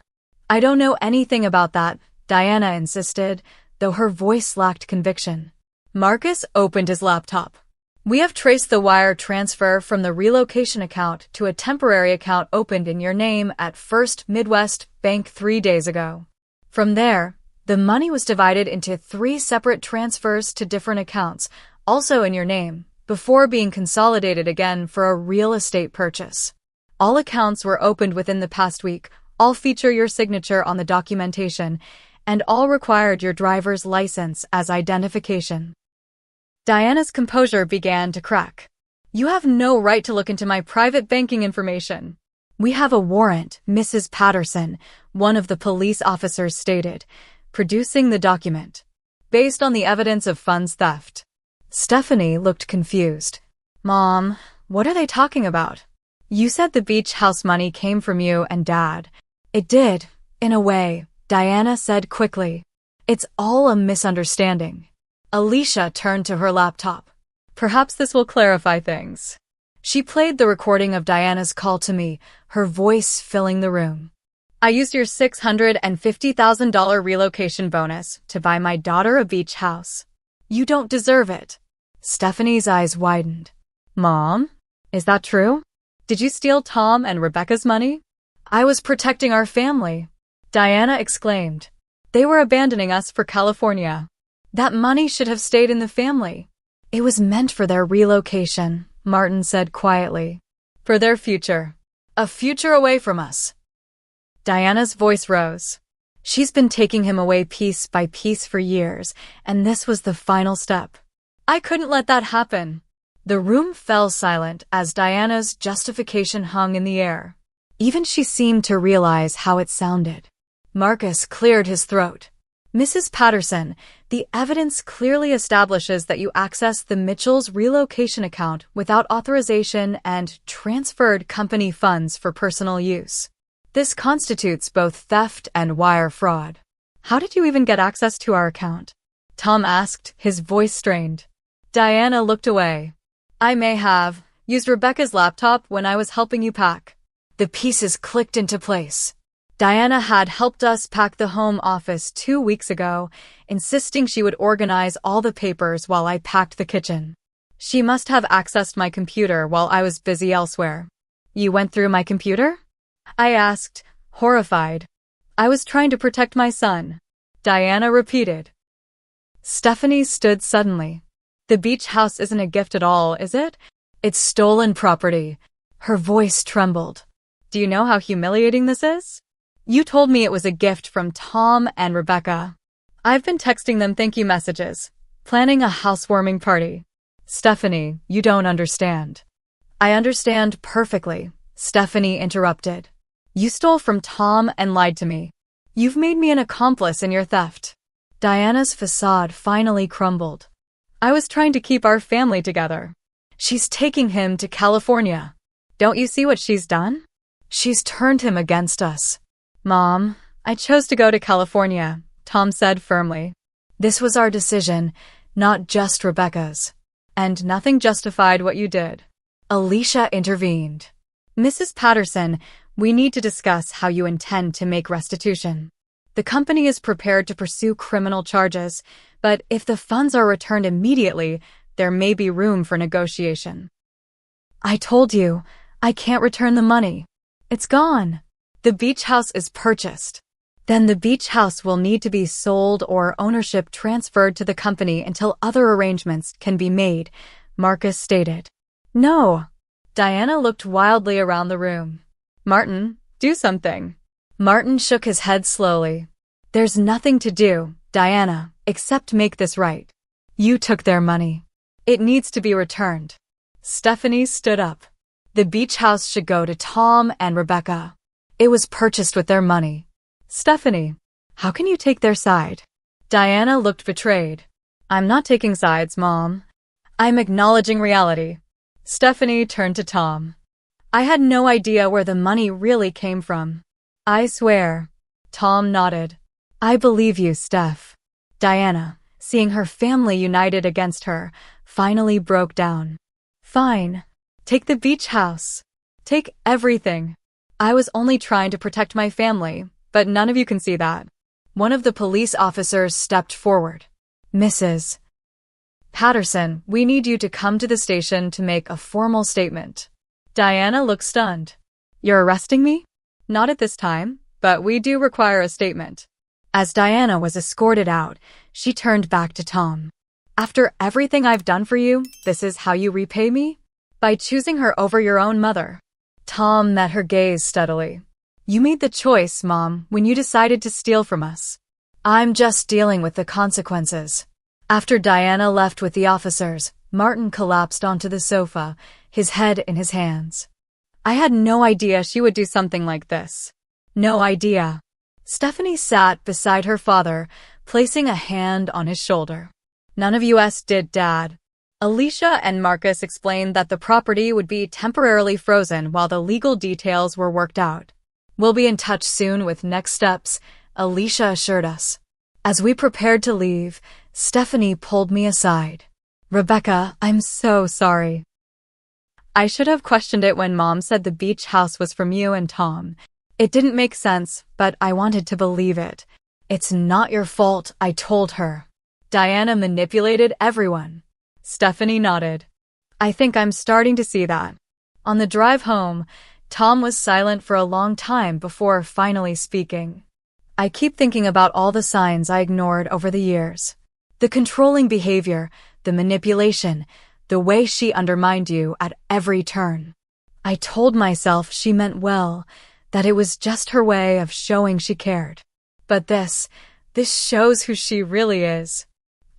I don't know anything about that, Diana insisted, though her voice lacked conviction. Marcus opened his laptop. We have traced the wire transfer from the relocation account to a temporary account opened in your name at First Midwest Bank 3 days ago. From there, the money was divided into 3 separate transfers to different accounts, also in your name, before being consolidated again for a real estate purchase. All accounts were opened within the past week, all feature your signature on the documentation, and all required your driver's license as identification. Diana's composure began to crack. You have no right to look into my private banking information. We have a warrant, Mrs. Patterson, one of the police officers stated, producing the document. Based on the evidence of funds theft. Stephanie looked confused. Mom, what are they talking about? You said the beach house money came from you and Dad. It did, in a way, Diana said quickly. It's all a misunderstanding. Alicia turned to her laptop. Perhaps this will clarify things. She played the recording of Diana's call to me, her voice filling the room. I used your $650,000 relocation bonus to buy my daughter a beach house. You don't deserve it. Stephanie's eyes widened. Mom? Is that true? Did you steal Tom and Rebecca's money? I was protecting our family. Diana exclaimed. They were abandoning us for California. That money should have stayed in the family. It was meant for their relocation, Martin said quietly. For their future. A future away from us. Diana's voice rose. She's been taking him away piece by piece for years, and this was the final step. I couldn't let that happen. The room fell silent as Diana's justification hung in the air. Even she seemed to realize how it sounded. Marcus cleared his throat. Mrs. Patterson, The evidence clearly establishes that you accessed the Mitchell's relocation account without authorization and transferred company funds for personal use. This constitutes both theft and wire fraud. How did you even get access to our account? Tom asked, his voice strained. Diana looked away. I may have used Rebecca's laptop when I was helping you pack. The pieces clicked into place. Diana had helped us pack the home office 2 weeks ago, insisting she would organize all the papers while I packed the kitchen. She must have accessed my computer while I was busy elsewhere. You went through my computer? I asked, horrified. I was trying to protect my son. Diana repeated. Stephanie stood suddenly. The beach house isn't a gift at all, is it? It's stolen property. Her voice trembled. Do you know how humiliating this is? You told me it was a gift from Tom and Rebecca. I've been texting them thank you messages, planning a housewarming party. Stephanie, you don't understand. I understand perfectly, Stephanie interrupted. You stole from Tom and lied to me. You've made me an accomplice in your theft. Diana's facade finally crumbled. I was trying to keep our family together. She's taking him to California. Don't you see what she's done? She's turned him against us. Mom, I chose to go to California, Tom said firmly. This was our decision, not just Rebecca's. And nothing justified what you did. Alicia intervened. Mrs. Patterson, we need to discuss how you intend to make restitution. The company is prepared to pursue criminal charges, but if the funds are returned immediately, there may be room for negotiation. I told you, I can't return the money. It's gone. The beach house is purchased. Then the beach house will need to be sold or ownership transferred to the company until other arrangements can be made, Marcus stated. No. Diana looked wildly around the room. Martin, do something. Martin shook his head slowly. There's nothing to do, Diana, except make this right. You took their money. It needs to be returned. Stephanie stood up. The beach house should go to Tom and Rebecca. It was purchased with their money. Stephanie, how can you take their side? Diana looked betrayed. I'm not taking sides, Mom. I'm acknowledging reality. Stephanie turned to Tom. I had no idea where the money really came from. I swear. Tom nodded. I believe you, Steph. Diana, seeing her family united against her, finally broke down. Fine. Take the beach house. Take everything. I was only trying to protect my family, but none of you can see that. One of the police officers stepped forward. Mrs. Patterson, we need you to come to the station to make a formal statement. Diana looked stunned. You're arresting me? Not at this time, but we do require a statement. As Diana was escorted out, she turned back to Tom. After everything I've done for you, this is how you repay me? By choosing her over your own mother. Tom met her gaze steadily. You made the choice, Mom, when you decided to steal from us. I'm just dealing with the consequences. After Diana left with the officers, Martin collapsed onto the sofa, his head in his hands. I had no idea she would do something like this. No idea. Stephanie sat beside her father, placing a hand on his shoulder. None of us did, Dad. Alicia and Marcus explained that the property would be temporarily frozen while the legal details were worked out. We'll be in touch soon with next steps, Alicia assured us. As we prepared to leave, Stephanie pulled me aside. Rebecca, I'm so sorry. I should have questioned it when Mom said the beach house was from you and Tom. It didn't make sense, but I wanted to believe it. It's not your fault, I told her. Diana manipulated everyone. Stephanie nodded. I think I'm starting to see that. On the drive home, Tom was silent for a long time before finally speaking. I keep thinking about all the signs I ignored over the years. The controlling behavior, the manipulation, the way she undermined you at every turn. I told myself she meant well, that it was just her way of showing she cared. But this shows who she really is.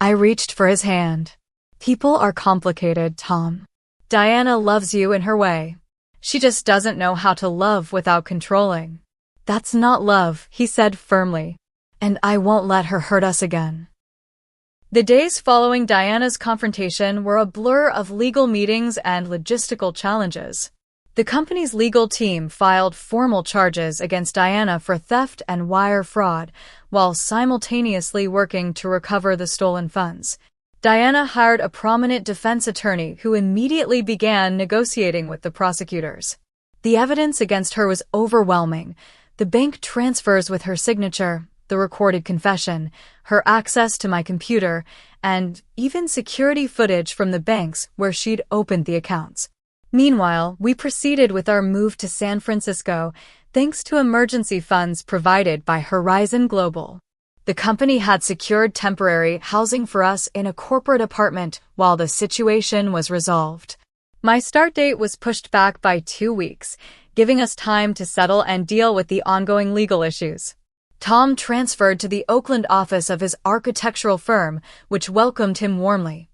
I reached for his hand. People are complicated, Tom. Diana loves you in her way. She just doesn't know how to love without controlling. That's not love, he said firmly. And I won't let her hurt us again. The days following Diana's confrontation were a blur of legal meetings and logistical challenges. The company's legal team filed formal charges against Diana for theft and wire fraud, while simultaneously working to recover the stolen funds. Diana hired a prominent defense attorney who immediately began negotiating with the prosecutors. The evidence against her was overwhelming: the bank transfers with her signature, the recorded confession, her access to my computer, and even security footage from the banks where she'd opened the accounts. Meanwhile, we proceeded with our move to San Francisco thanks to emergency funds provided by Horizon Global. The company had secured temporary housing for us in a corporate apartment while the situation was resolved. My start date was pushed back by 2 weeks, giving us time to settle and deal with the ongoing legal issues. Tom transferred to the Oakland office of his architectural firm, which welcomed him warmly.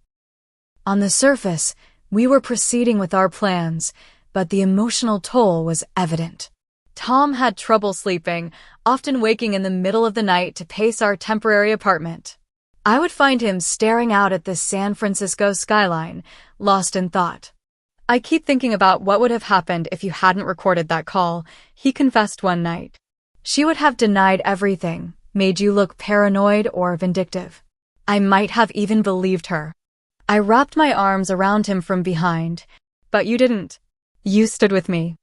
On the surface, we were proceeding with our plans, but the emotional toll was evident. Tom had trouble sleeping, often waking in the middle of the night to pace our temporary apartment. I would find him staring out at the San Francisco skyline, lost in thought. "I keep thinking about what would have happened if you hadn't recorded that call," he confessed one night. "She would have denied everything, made you look paranoid or vindictive. I might have even believed her." I wrapped my arms around him from behind. "But you didn't. You stood with me."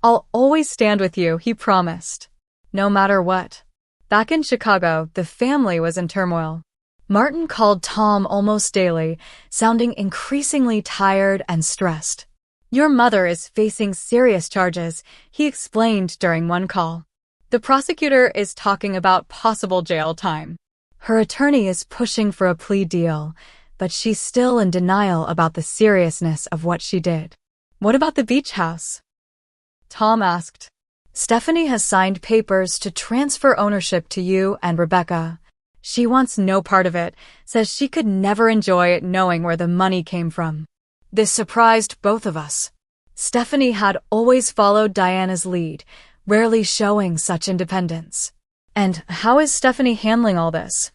"I'll always stand with you," he promised. No matter what. Back in Chicago, the family was in turmoil. Martin called Tom almost daily, sounding increasingly tired and stressed. "Your mother is facing serious charges," he explained during one call. "The prosecutor is talking about possible jail time. Her attorney is pushing for a plea deal, but she's still in denial about the seriousness of what she did." "What about the beach house?" Tom asked. "Stephanie has signed papers to transfer ownership to you and Rebecca. She wants no part of it, says she could never enjoy it knowing where the money came from." This surprised both of us. Stephanie had always followed Diana's lead, rarely showing such independence. "And how is Stephanie handling all this?"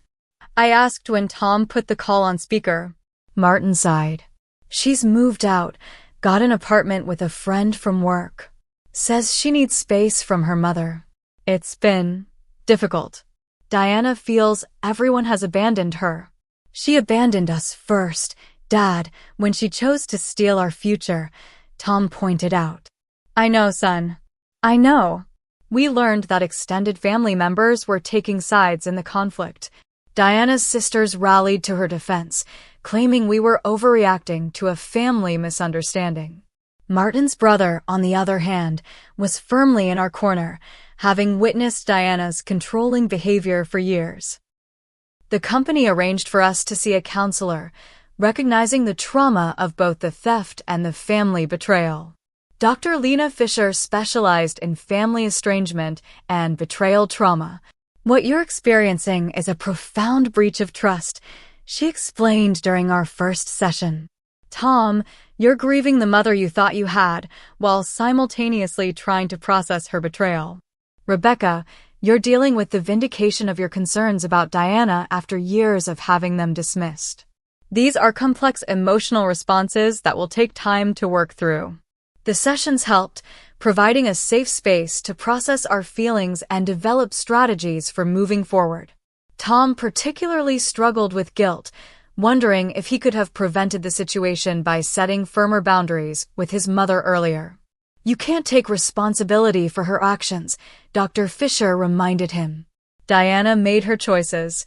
I asked when Tom put the call on speaker. Martin sighed. "She's moved out, got an apartment with a friend from work. Says she needs space from her mother. It's been difficult. Diana feels everyone has abandoned her. She abandoned us first, Dad, when she chose to steal our future," Tom pointed out. "I know, son. I know." We learned that extended family members were taking sides in the conflict. Diana's sisters rallied to her defense, claiming we were overreacting to a family misunderstanding. Martin's brother, on the other hand, was firmly in our corner, having witnessed Diana's controlling behavior for years. The company arranged for us to see a counselor, recognizing the trauma of both the theft and the family betrayal. Dr. Lena Fisher specialized in family estrangement and betrayal trauma. "What you're experiencing is a profound breach of trust," she explained during our first session. "Tom, you're grieving the mother you thought you had, while simultaneously trying to process her betrayal. Rebecca, you're dealing with the vindication of your concerns about Diana after years of having them dismissed. These are complex emotional responses that will take time to work through." The sessions helped, providing a safe space to process our feelings and develop strategies for moving forward. Tom particularly struggled with guilt, wondering if he could have prevented the situation by setting firmer boundaries with his mother earlier. "You can't take responsibility for her actions," Dr. Fisher reminded him. Diana made her choices.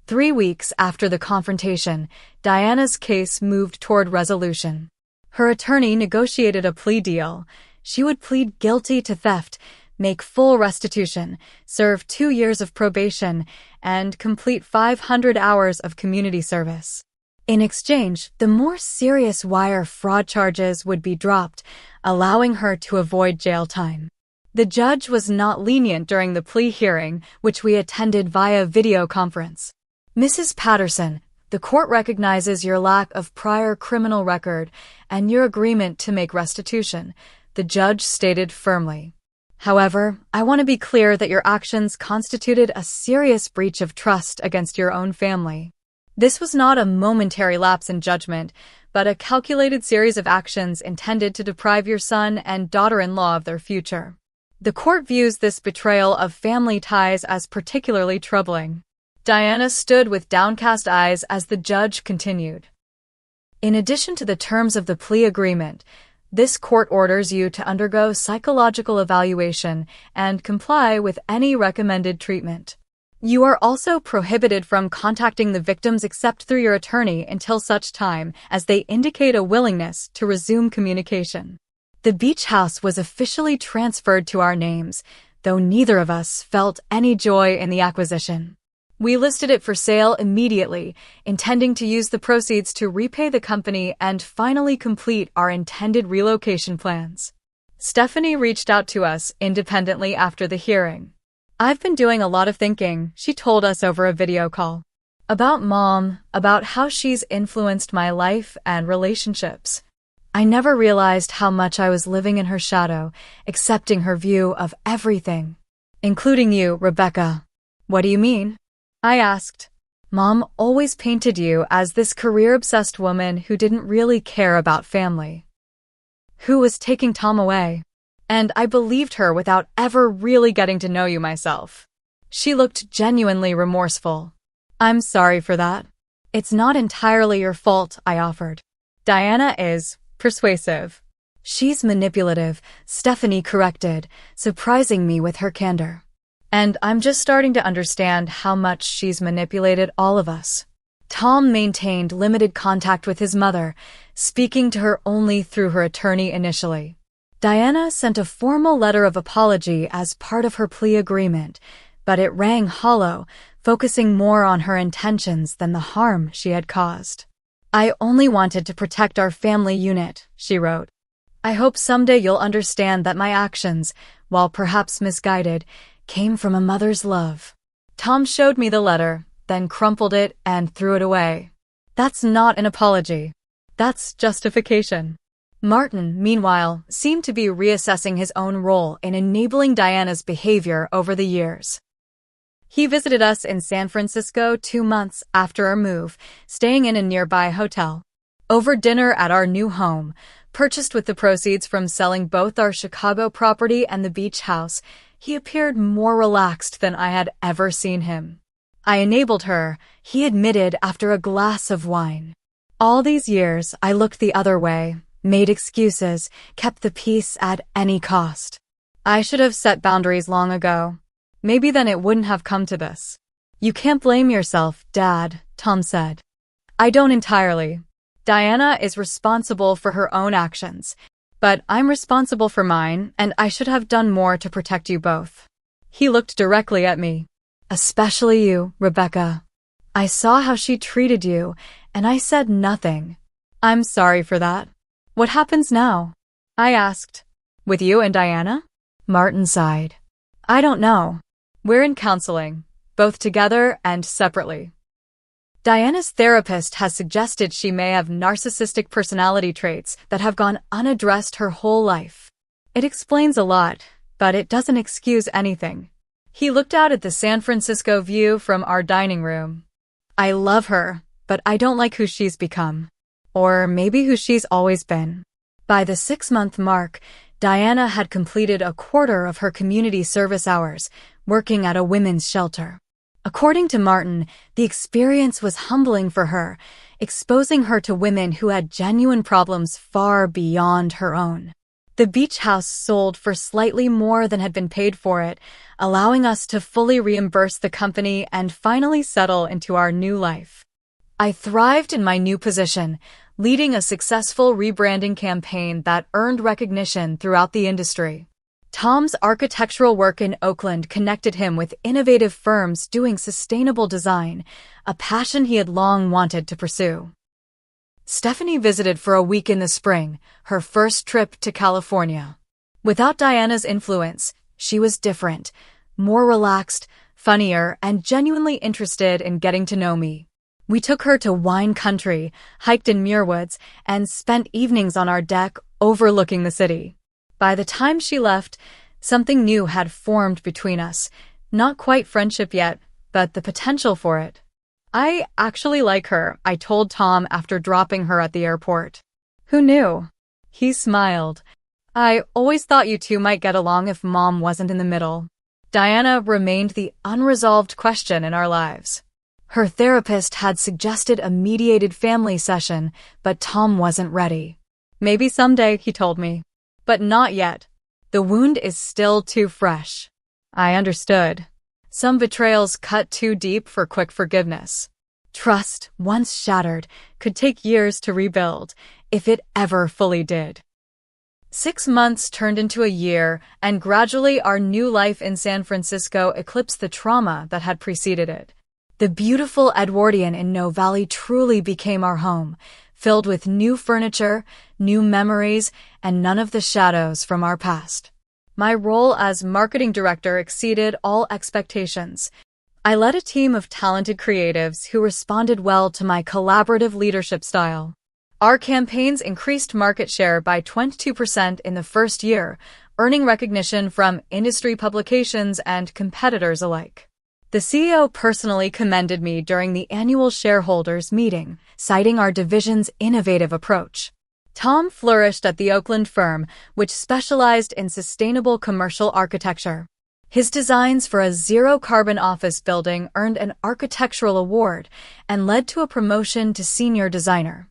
3 weeks after the confrontation, Diana's case moved toward resolution. Her attorney negotiated a plea deal. She would plead guilty to theft, make full restitution, serve 2 years of probation, and complete 500 hours of community service. In exchange, the more serious wire fraud charges would be dropped, allowing her to avoid jail time. The judge was not lenient during the plea hearing, which we attended via video conference. "Mrs. Patterson, the court recognizes your lack of prior criminal record and your agreement to make restitution," the judge stated firmly. "However, I want to be clear that your actions constituted a serious breach of trust against your own family. This was not a momentary lapse in judgment, but a calculated series of actions intended to deprive your son and daughter-in-law of their future. The court views this betrayal of family ties as particularly troubling. Diana stood with downcast eyes as the judge continued. In addition to the terms of the plea agreement, this court orders you to undergo psychological evaluation and comply with any recommended treatment. You are also prohibited from contacting the victims except through your attorney until such time as they indicate a willingness to resume communication. The beach house was officially transferred to our names, though neither of us felt any joy in the acquisition. We listed it for sale immediately, intending to use the proceeds to repay the company and finally complete our intended relocation plans. Stephanie reached out to us independently after the hearing. "I've been doing a lot of thinking," she told us over a video call. "About Mom, about how she's influenced my life and relationships. I never realized how much I was living in her shadow, accepting her view of everything. Including you, Rebecca." "What do you mean?" I asked. "Mom always painted you as this career-obsessed woman who didn't really care about family, who was taking Tom away. And I believed her without ever really getting to know you myself." She looked genuinely remorseful. "I'm sorry for that. It's not entirely your fault," I offered. "Diana is persuasive." "She's manipulative," Stephanie corrected, surprising me with her candor. "And I'm just starting to understand how much she's manipulated all of us." Tom maintained limited contact with his mother, speaking to her only through her attorney initially. Diana sent a formal letter of apology as part of her plea agreement, but it rang hollow, focusing more on her intentions than the harm she had caused. "I only wanted to protect our family unit," she wrote. "I hope someday you'll understand that my actions, while perhaps misguided, came from a mother's love." Tom showed me the letter, then crumpled it and threw it away. "That's not an apology. That's justification." Martin, meanwhile, seemed to be reassessing his own role in enabling Diana's behavior over the years. He visited us in San Francisco 2 months after our move, staying in a nearby hotel. Over dinner at our new home, purchased with the proceeds from selling both our Chicago property and the beach house, he appeared more relaxed than I had ever seen him. "I enabled her," he admitted after a glass of wine. "All these years, I looked the other way, made excuses, kept the peace at any cost. I should have set boundaries long ago. Maybe then it wouldn't have come to this." "You can't blame yourself, Dad," Tom said. "I don't entirely. Diana is responsible for her own actions, but I'm responsible for mine, and I should have done more to protect you both." He looked directly at me. "Especially you, Rebecca. I saw how she treated you, and I said nothing." "I'm sorry for that. What happens now?" I asked. "With you and Diana?" Martin sighed. "I don't know. We're in counseling, both together and separately. Diana's therapist has suggested she may have narcissistic personality traits that have gone unaddressed her whole life. It explains a lot, but it doesn't excuse anything." He looked out at the San Francisco view from our dining room. "I love her, but I don't like who she's become. Or maybe who she's always been." By the 6-month mark, Diana had completed a quarter of her community service hours, working at a women's shelter. According to Martin, the experience was humbling for her, exposing her to women who had genuine problems far beyond her own. The beach house sold for slightly more than had been paid for it, allowing us to fully reimburse the company and finally settle into our new life. I thrived in my new position, leading a successful rebranding campaign that earned recognition throughout the industry. Tom's architectural work in Oakland connected him with innovative firms doing sustainable design, a passion he had long wanted to pursue. Stephanie visited for a week in the spring, her first trip to California. Without Diana's influence, she was different, more relaxed, funnier, and genuinely interested in getting to know me. We took her to wine country, hiked in Muirwoods, and spent evenings on our deck overlooking the city. By the time she left, something new had formed between us, not quite friendship yet, but the potential for it. I actually like her, I told Tom after dropping her at the airport. Who knew? He smiled. I always thought you two might get along if Mom wasn't in the middle. Diana remained the unresolved question in our lives. Her therapist had suggested a mediated family session, but Tom wasn't ready. Maybe someday, he told me. But not yet. The wound is still too fresh. I understood. Some betrayals cut too deep for quick forgiveness. Trust, once shattered, could take years to rebuild, if it ever fully did. 6 months turned into a year, and gradually our new life in San Francisco eclipsed the trauma that had preceded it. The beautiful Edwardian in No Valley truly became our home, filled with new furniture, new memories, and none of the shadows from our past. My role as marketing director exceeded all expectations. I led a team of talented creatives who responded well to my collaborative leadership style. Our campaigns increased market share by 22% in the first year, earning recognition from industry publications and competitors alike. The CEO personally commended me during the annual shareholders meeting, citing our division's innovative approach. Tom flourished at the Oakland firm, which specialized in sustainable commercial architecture. His designs for a zero-carbon office building earned an architectural award and led to a promotion to senior designer.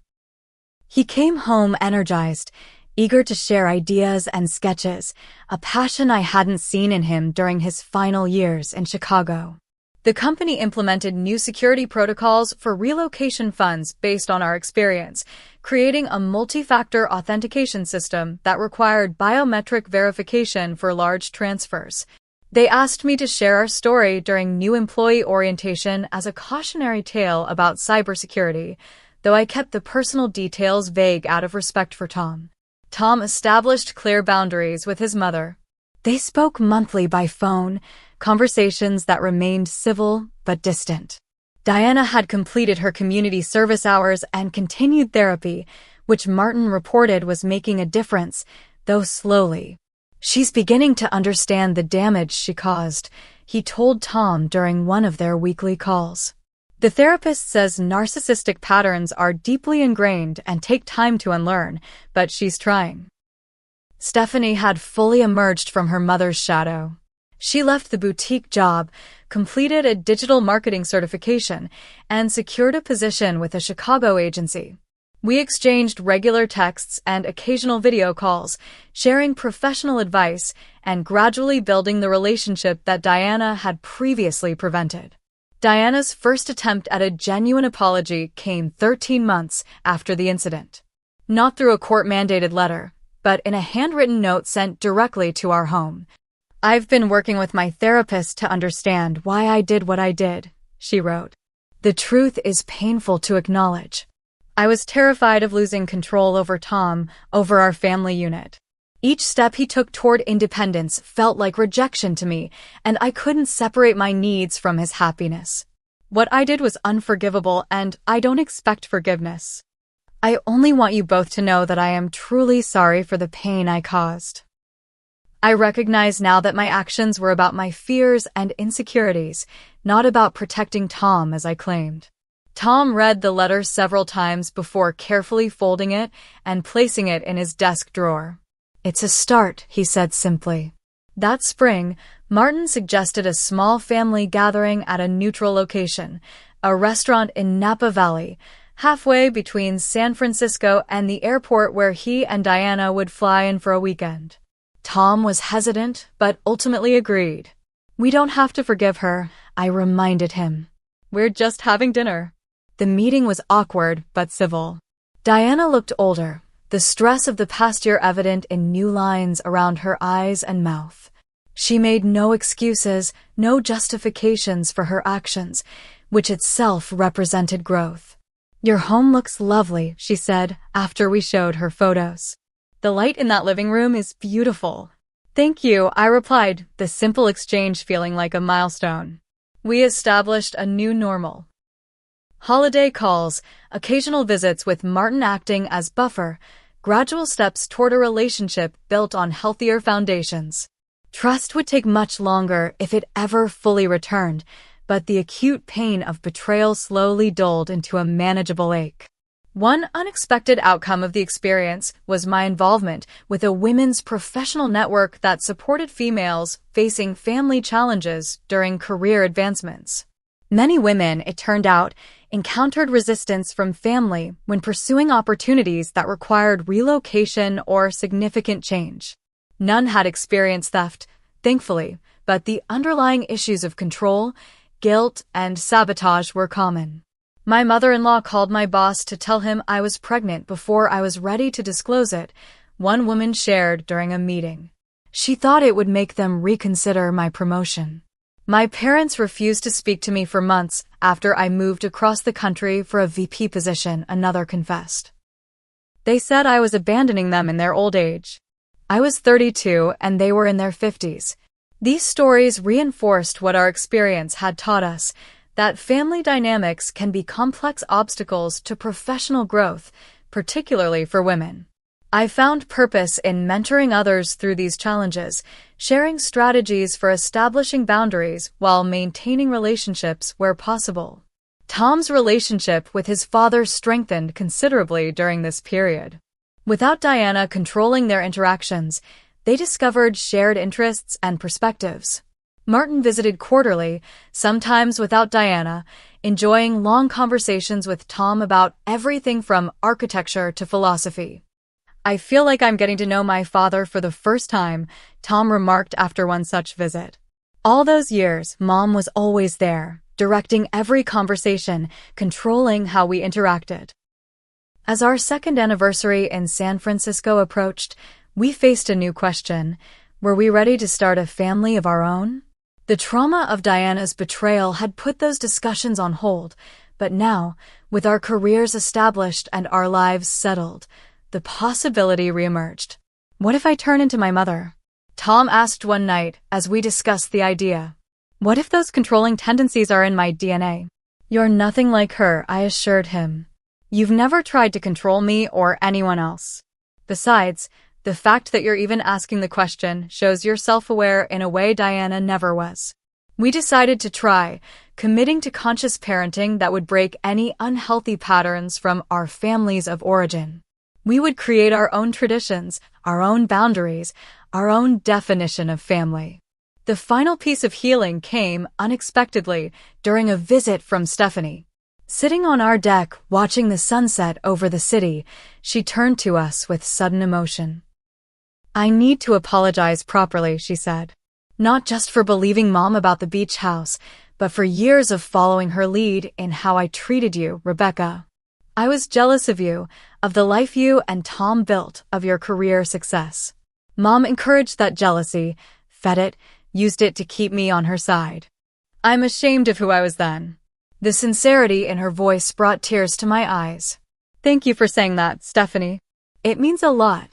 He came home energized, eager to share ideas and sketches, a passion I hadn't seen in him during his final years in Chicago. The company implemented new security protocols for relocation funds based on our experience, creating a multi-factor authentication system that required biometric verification for large transfers. They asked me to share our story during new employee orientation as a cautionary tale about cybersecurity, though I kept the personal details vague out of respect for Tom. Tom established clear boundaries with his mother. They spoke monthly by phone, conversations that remained civil but distant. Diana had completed her community service hours and continued therapy, which Martin reported was making a difference, though slowly. She's beginning to understand the damage she caused, he told Tom during one of their weekly calls. The therapist says narcissistic patterns are deeply ingrained and take time to unlearn, but she's trying. Stephanie had fully emerged from her mother's shadow. She left the boutique job, completed a digital marketing certification, and secured a position with a Chicago agency. We exchanged regular texts and occasional video calls, sharing professional advice and gradually building the relationship that Diana had previously prevented. Diana's first attempt at a genuine apology came 13 months after the incident. Not through a court-mandated letter, but in a handwritten note sent directly to our home. "I've been working with my therapist to understand why I did what I did," she wrote. "The truth is painful to acknowledge. I was terrified of losing control over Tom, over our family unit. Each step he took toward independence felt like rejection to me, and I couldn't separate my needs from his happiness. What I did was unforgivable, and I don't expect forgiveness. I only want you both to know that I am truly sorry for the pain I caused. I recognize now that my actions were about my fears and insecurities, not about protecting Tom as I claimed." Tom read the letter several times before carefully folding it and placing it in his desk drawer. "It's a start," he said simply. That spring, Martin suggested a small family gathering at a neutral location, a restaurant in Napa Valley, halfway between San Francisco and the airport where he and Diana would fly in for a weekend. Tom was hesitant, but ultimately agreed. "We don't have to forgive her," I reminded him. "We're just having dinner." The meeting was awkward but civil. Diana looked older, the stress of the past year evident in new lines around her eyes and mouth. She made no excuses, no justifications for her actions, which itself represented growth. "Your home looks lovely," she said after we showed her photos. "The light in that living room is beautiful." "Thank you," I replied, the simple exchange feeling like a milestone. We established a new normal. Holiday calls, occasional visits with Martin acting as buffer, gradual steps toward a relationship built on healthier foundations. Trust would take much longer if it ever fully returned, but the acute pain of betrayal slowly dulled into a manageable ache. One unexpected outcome of the experience was my involvement with a women's professional network that supported females facing family challenges during career advancements. Many women, it turned out, encountered resistance from family when pursuing opportunities that required relocation or significant change. None had experienced theft, thankfully, but the underlying issues of control, guilt, and sabotage were common. My mother-in-law called my boss to tell him I was pregnant before I was ready to disclose it, one woman shared during a meeting. She thought it would make them reconsider my promotion. My parents refused to speak to me for months after I moved across the country for a VP position, another confessed. They said I was abandoning them in their old age. I was 32 and they were in their 50s. These stories reinforced what our experience had taught us, that family dynamics can be complex obstacles to professional growth, particularly for women. I found purpose in mentoring others through these challenges, sharing strategies for establishing boundaries while maintaining relationships where possible. Tom's relationship with his father strengthened considerably during this period. Without Diana controlling their interactions, they discovered shared interests and perspectives. Martin visited quarterly, sometimes without Diana, enjoying long conversations with Tom about everything from architecture to philosophy. I feel like I'm getting to know my father for the first time, Tom remarked after one such visit. All those years, Mom was always there, directing every conversation, controlling how we interacted. As our second anniversary in San Francisco approached, we faced a new question. Were we ready to start a family of our own? The trauma of Diana's betrayal had put those discussions on hold, but now, with our careers established and our lives settled, the possibility reemerged. What if I turn into my mother? Tom asked one night as we discussed the idea. What if those controlling tendencies are in my DNA? You're nothing like her, I assured him. You've never tried to control me or anyone else. Besides, the fact that you're even asking the question shows you're self-aware in a way Diana never was. We decided to try, committing to conscious parenting that would break any unhealthy patterns from our families of origin. We would create our own traditions, our own boundaries, our own definition of family. The final piece of healing came unexpectedly during a visit from Stephanie. Sitting on our deck, watching the sunset over the city, she turned to us with sudden emotion. I need to apologize properly, she said. Not just for believing Mom about the beach house, but for years of following her lead in how I treated you, Rebecca. I was jealous of you, of the life you and Tom built, of your career success. Mom encouraged that jealousy, fed it, used it to keep me on her side. I'm ashamed of who I was then. The sincerity in her voice brought tears to my eyes. Thank you for saying that, Stephanie. It means a lot.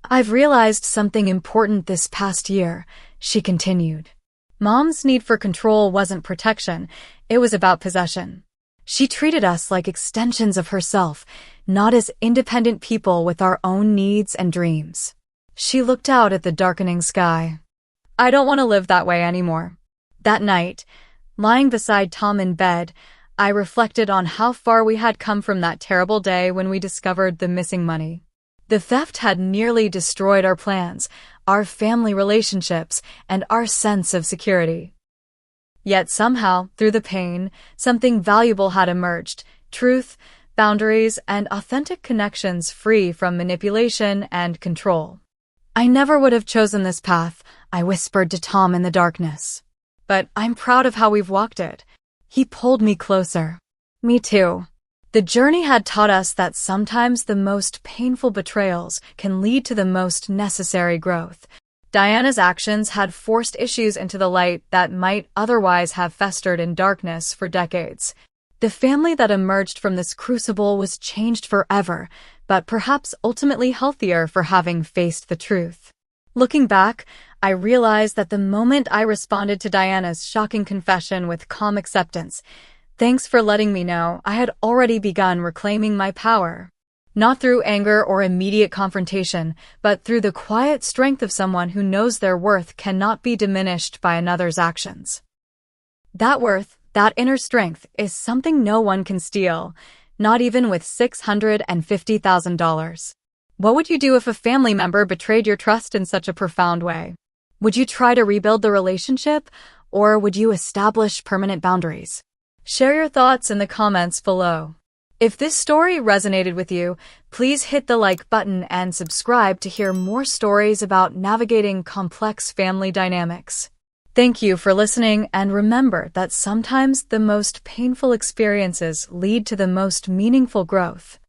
I've realized something important this past year, she continued. Mom's need for control wasn't protection, it was about possession. She treated us like extensions of herself, not as independent people with our own needs and dreams. She looked out at the darkening sky. I don't want to live that way anymore. That night, lying beside Tom in bed, I reflected on how far we had come from that terrible day when we discovered the missing money. The theft had nearly destroyed our plans, our family relationships, and our sense of security. Yet somehow, through the pain, something valuable had emerged: truth, boundaries, and authentic connections free from manipulation and control. I never would have chosen this path, I whispered to Tom in the darkness. But I'm proud of how we've walked it. He pulled me closer. Me too. The journey had taught us that sometimes the most painful betrayals can lead to the most necessary growth. Diana's actions had forced issues into the light that might otherwise have festered in darkness for decades. The family that emerged from this crucible was changed forever, but perhaps ultimately healthier for having faced the truth. Looking back, I realized that the moment I responded to Diana's shocking confession with calm acceptance, thanks for letting me know, I had already begun reclaiming my power. Not through anger or immediate confrontation, but through the quiet strength of someone who knows their worth cannot be diminished by another's actions. That worth, That inner strength is something no one can steal, not even with $650,000. What would you do if a family member betrayed your trust in such a profound way? Would you try to rebuild the relationship, or would you establish permanent boundaries? Share your thoughts in the comments below. If this story resonated with you, please hit the like button and subscribe to hear more stories about navigating complex family dynamics. Thank you for listening, and remember that sometimes the most painful experiences lead to the most meaningful growth.